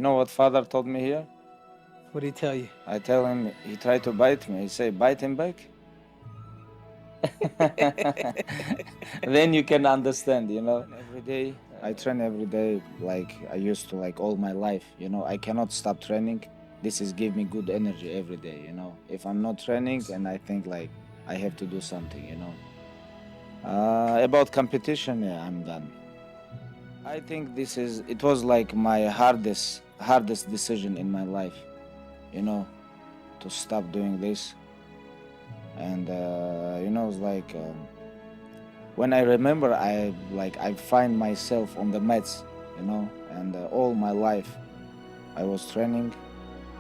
know what father told me here? What did he tell you? I tell him, he tried to bite me. He say, bite him back. Then you can understand, you know. Every day, I train every day like I used to, like all my life, you know. I cannot stop training. This is give me good energy every day, you know. If I'm not training and I think like I have to do something, you know. About competition, yeah, I'm done. I think it was like my hardest decision in my life, you know, to stop doing this. And you know, it's like when I remember, I find myself on the mats, you know, and all my life I was training,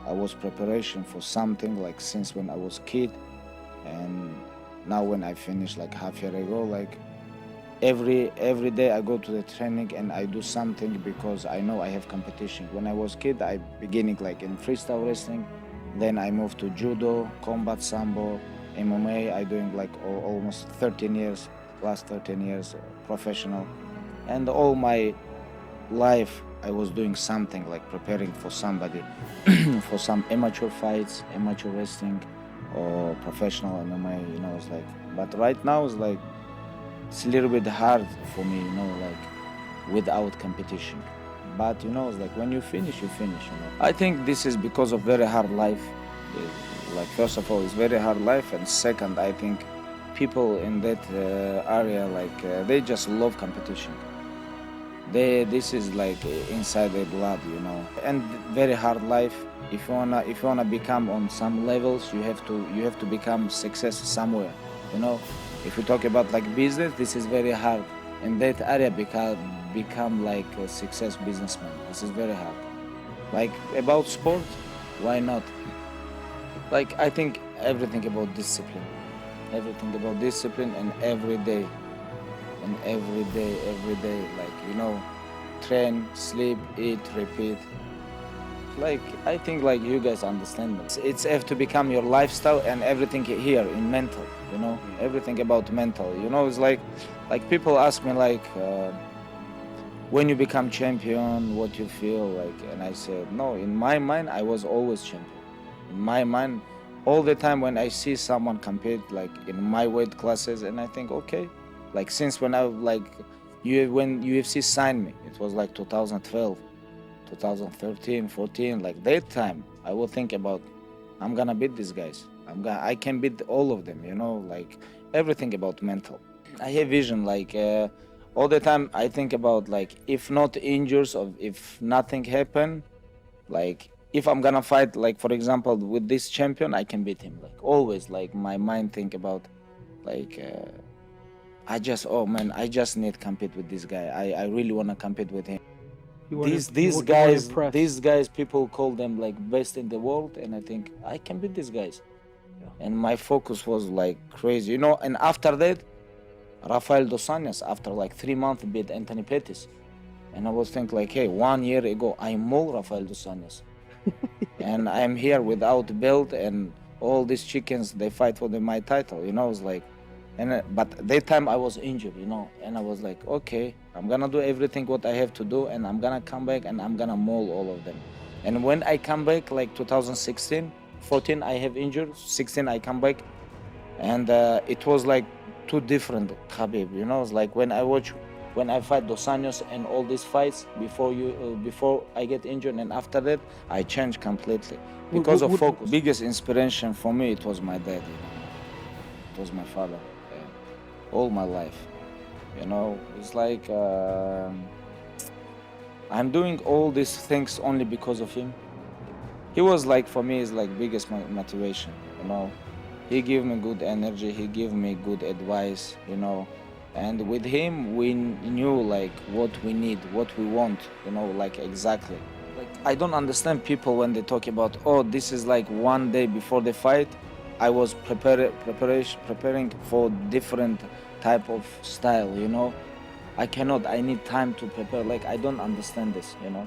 I was preparation for something like since when I was kid, and now when I finished like half year ago, like every day I go to the training and I do something because I know I have competition. When I was kid, I beginning like in freestyle wrestling, then I moved to judo, combat sambo, MMA. I doing like almost 13 years, last 13 years professional, and all my life I was doing something like preparing for somebody, for some amateur fights, amateur wrestling, or professional MMA. You know, it's like. But right now it's like it's a little bit hard for me, you know, like without competition. But you know, it's like when you finish, you finish. You know, I think this is because of very hard life. Like first of all, it's very hard life, and second, I think people in that area like they just love competition. This is like inside their blood, you know, and very hard life. If you wanna become on some levels, you have to become success somewhere, you know. If you talk about like business, this is very hard. In that area, become like a success businessman. This is very hard. Like about sport, why not? Like I think everything about discipline, and every day, like you know, train, sleep, eat, repeat. Like I think like you guys understand me. It's have to become your lifestyle and everything here in mental, you know, everything about mental. You know, it's like people ask me like when you become champion, what you feel like, and I said no. In my mind, I was always champion. In my mind, all the time when I see someone compete like in my weight classes, and I think okay, like since when I like when UFC signed me, it was like 2012. 2013, 14, like that time, I will think about, I'm gonna beat these guys. I can beat all of them, you know, like everything about mental. I have vision, like all the time I think about like if not injuries or if nothing happen, like if I'm gonna fight, like for example, with this champion, I can beat him. Like always, like my mind think about, like oh man, I just need to compete with this guy. I really wanna compete with him. These guys, people call them like best in the world, and I think I can beat these guys. Yeah. And my focus was like crazy, you know. And after that, Rafael dos Anjos, after like 3 months, beat Anthony Pettis, and I was thinking like, hey, 1 year ago I mauled Rafael dos Anjos, and I'm here without belt, and all these chickens they fight for my title, you know. It's like, and but that time I was injured, you know, and I was like, okay, I'm gonna do everything what I have to do, and I'm gonna come back and I'm gonna maul all of them. And when I come back, like 2016, 14, I have injured. 16, I come back, and it was like two different Khabib, you know. It's like when I fight Dos Anjos and all these fights before I get injured, and after that I changed completely because of focus. Biggest inspiration for me, it was my dad, you know. It was my father. All my life, you know. It's like I'm doing all these things only because of him. He was like, for me, is like biggest motivation, you know. He gave me good energy, he gave me good advice, you know. And with him we knew like what we need, what we want, you know, like exactly. Like I don't understand people when they talk about, oh, this is like one day before the fight I was preparing for different type of style, you know. I need time to prepare. Like I don't understand this, you know.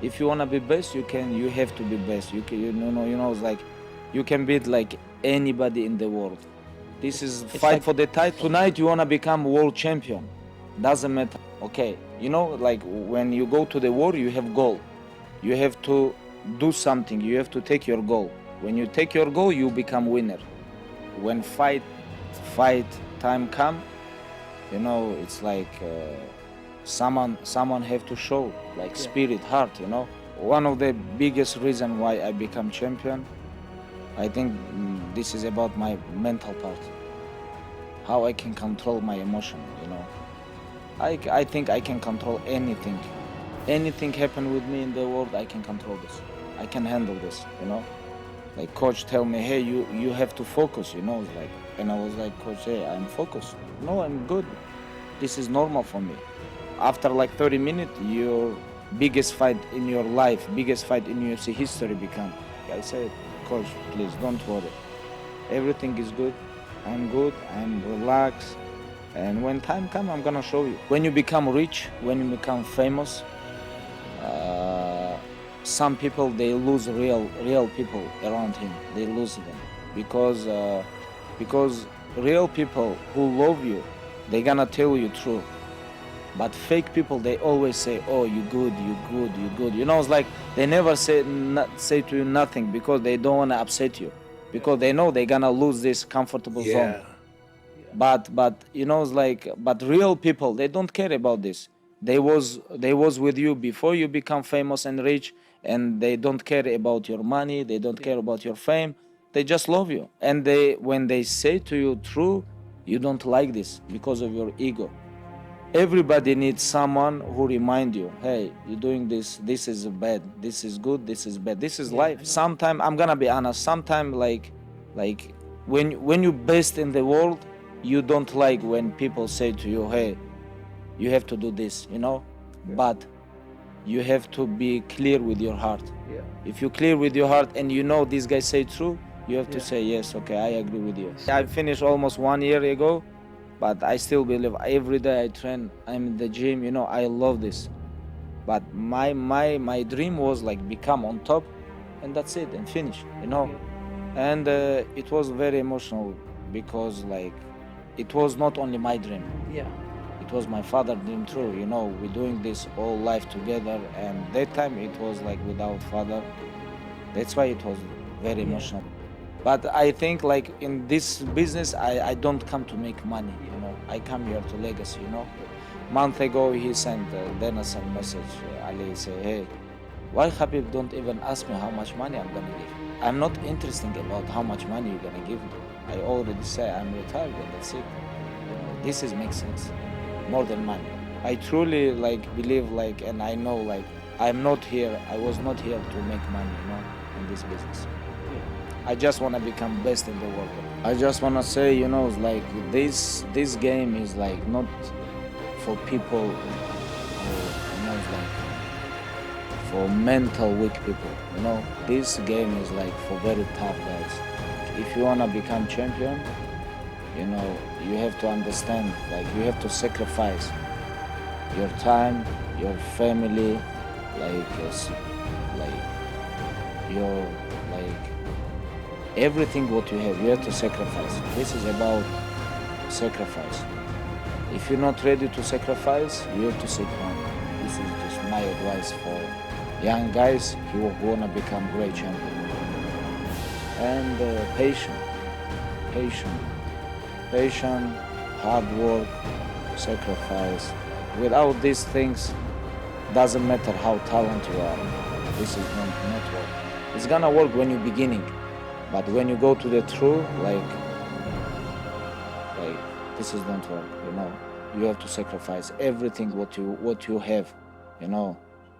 If you wanna be best, you have to be best. It's like you can beat like anybody in the world. This is fight for the title. Tonight you wanna become world champion. Doesn't matter. Okay, you know, like when you go to the war, you have goal. You have to do something. You have to take your goal. When you take your goal, you become winner. When fight time come, you know, it's like someone have to show like spirit, heart, you know. One of the biggest reason why I become champion, I think this is about my mental part. How I can control my emotion, you know. I think I can control anything. Anything happen with me in the world, I can control this. I can handle this, you know. Like coach tell me, hey, you have to focus, you know. Like, and I was like, coach, hey, I'm focused. No, I'm good. This is normal for me. After like 30 minutes, your biggest fight in your life, biggest fight in UFC history become. I said, coach, please don't worry. Everything is good. I'm good. I'm relaxed. And when time comes, I'm gonna show you. When you become rich, when you become famous, some people, they lose real people around him. They lose them because real people who love you, they gonna tell you true. But fake people, they always say, oh, you good, you good, you good. You know, it's like they never say to you nothing because they don't wanna upset you, because they know they're gonna lose this comfortable zone. But you know, it's like, but real people, they don't care about this. They was with you before you become famous and rich, and they don't care about your money. They don't care about your fame. They just love you. And when they say to you true, you don't like this because of your ego. Everybody needs someone who remind you, hey, you're doing this. This is bad. This is good. This is bad. This is life. Sometimes, I'm gonna be honest. Sometimes, like when you're best in the world, you don't like when people say to you, hey, you have to do this, you know. But you have to be clear with your heart. If you're clear with your heart and you know this guy say true, you have to say, yes, okay, I agree with you. I finished almost 1 year ago, but I still believe. Every day I train, I'm in the gym, you know. I love this. But my dream was like become on top, and that's it, and finish, you know. And it was very emotional because like it was not only my dream. It was my father's dream too, you know. We're doing this all life together, and that time it was like without father. That's why it was very emotional. But I think like in this business, I don't come to make money, you know. I come here to legacy, you know. Month ago he sent Dennis a message. Ali say, hey, why Khabib don't even ask me how much money I'm gonna give? I'm not interested about how much money you're gonna give me. I already say I'm retired and that's it. This makes sense. More than money. I truly like believe like, and I know like I was not here to make money, you know, in this business. I just want to become best in the world. I just want to say, you know, it's like this game is like not for people who, you know, it's like for mental weak people, you know. This game is like for very tough guys. If you want to become champion, you know, you have to understand, like you have to sacrifice your time, your family, like your everything what you have to sacrifice. This is about sacrifice. If you're not ready to sacrifice, you have to sit home. This is just my advice for young guys who want to become great champion. And patient, hard work, sacrifice. Without these things, doesn't matter how talented you are. This is not work. It's gonna work when you're beginning, but when you go to the true, like this is not work. You know, you have to sacrifice everything what you have. You know,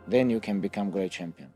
then you can become great champion.